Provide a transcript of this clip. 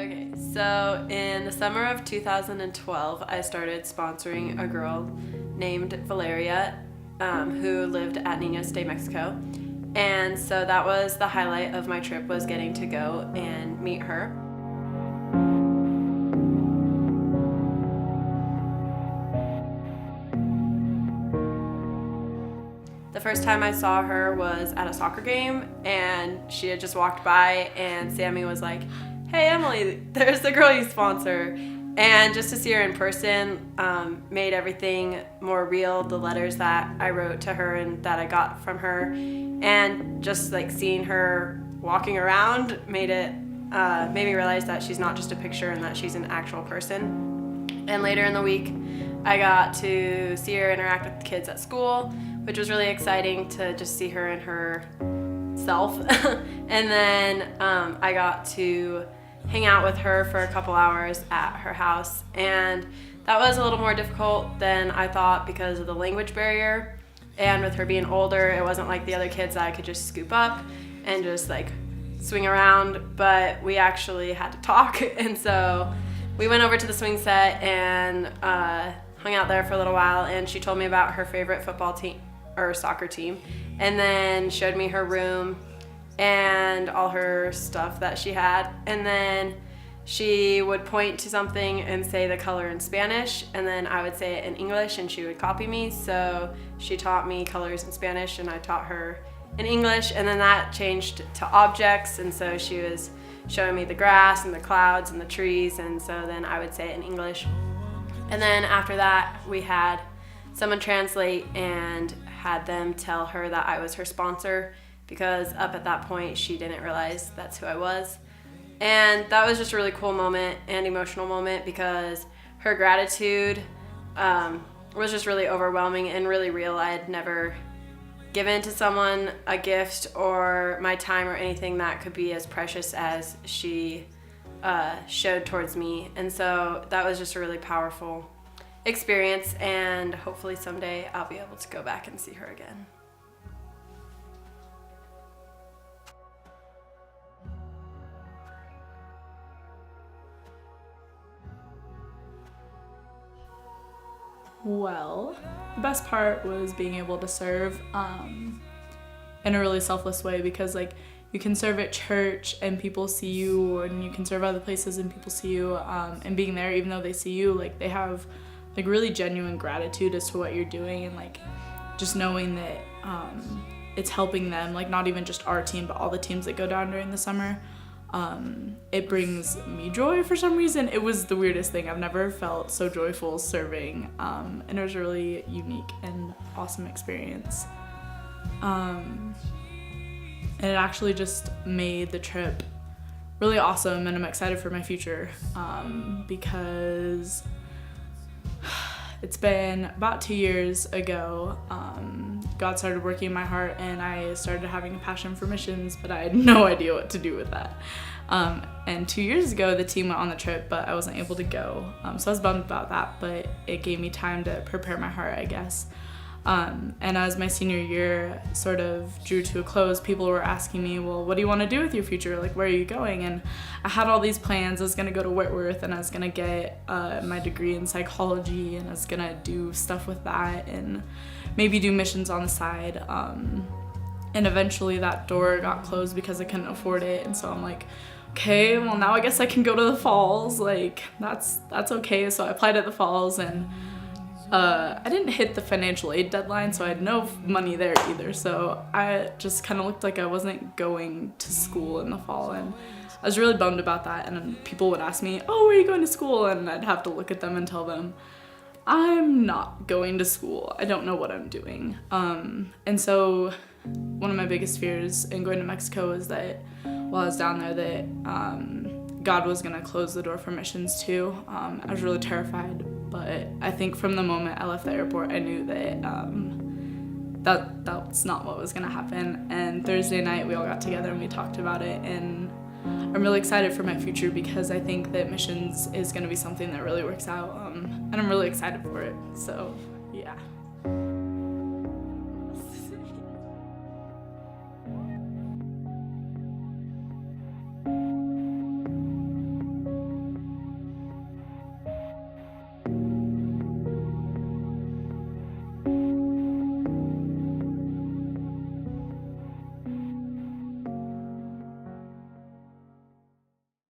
Okay, so in the summer of 2012, I started sponsoring a girl named Valeria who lived at Niños de Mexico. And so that was the highlight of my trip, was getting to go and meet her. The first time I saw her was at a soccer game, and she had just walked by, and Sammy was like, "Hey Emily, there's the girl you sponsor." And just to see her in person made everything more real. The letters that I wrote to her and that I got from her, and just like seeing her walking around made me realize that she's not just a picture and that she's an actual person. And later in the week, I got to see her interact with the kids at school, which was really exciting to just see her in her self. And then I got to hang out with her for a couple hours at her house, and that was a little more difficult than I thought because of the language barrier. And with her being older, it wasn't like the other kids that I could just scoop up and just like swing around, but we actually had to talk. And so we went over to the swing set and hung out there for a little while, and she told me about her favorite football team or soccer team, and then showed me her room and all her stuff that she had. And then she would point to something and say the color in Spanish, and then I would say it in English and she would copy me. So she taught me colors in Spanish and I taught her in English, and then that changed to objects, and so she was showing me the grass and the clouds and the trees, and so then I would say it in English. And then after that, we had someone translate and had them tell her that I was her sponsor, because up at that point she didn't realize that's who I was. And that was just a really cool moment and emotional moment, because her gratitude was just really overwhelming and really real. I had never given to someone a gift or my time or anything that could be as precious as she showed towards me. And so that was just a really powerful experience, and hopefully someday I'll be able to go back and see her again. Well, the best part was being able to serve in a really selfless way, because like you can serve at church and people see you, and you can serve other places and people see you, and being there, even though they see you, like they have like really genuine gratitude as to what you're doing, and like just knowing that it's helping them, like not even just our team but all the teams that go down during the summer. It brings me joy for some reason. It was the weirdest thing. I've never felt so joyful serving, and it was a really unique and awesome experience. And it actually just made the trip really awesome, and I'm excited for my future, because it's been about 2 years ago, God started working in my heart and I started having a passion for missions, but I had no idea what to do with that. And 2 years ago, the team went on the trip, but I wasn't able to go. So I was bummed about that, but it gave me time to prepare my heart, I guess. And as my senior year sort of drew to a close, people were asking me, well, what do you want to do with your future? Like, where are you going? And I had all these plans. I was going to go to Whitworth, and I was going to get my degree in psychology, and I was going to do stuff with that and maybe do missions on the side. And eventually that door got closed because I couldn't afford it. And so I'm like, okay, well now I guess I can go to the Falls. Like, that's okay. So I applied at the Falls, and I didn't hit the financial aid deadline, so I had no money there either. So I just kind of looked like I wasn't going to school in the fall, and I was really bummed about that. And people would ask me, oh, where are you going to school? And I'd have to look at them and tell them, I'm not going to school. I don't know what I'm doing. And so one of my biggest fears in going to Mexico is that while I was down there, that God was gonna close the door for missions too. I was really terrified, but I think from the moment I left the airport, I knew that that's not what was gonna happen. And Thursday night, we all got together and we talked about it, and I'm really excited for my future, because I think that missions is gonna be something that really works out, and I'm really excited for it. So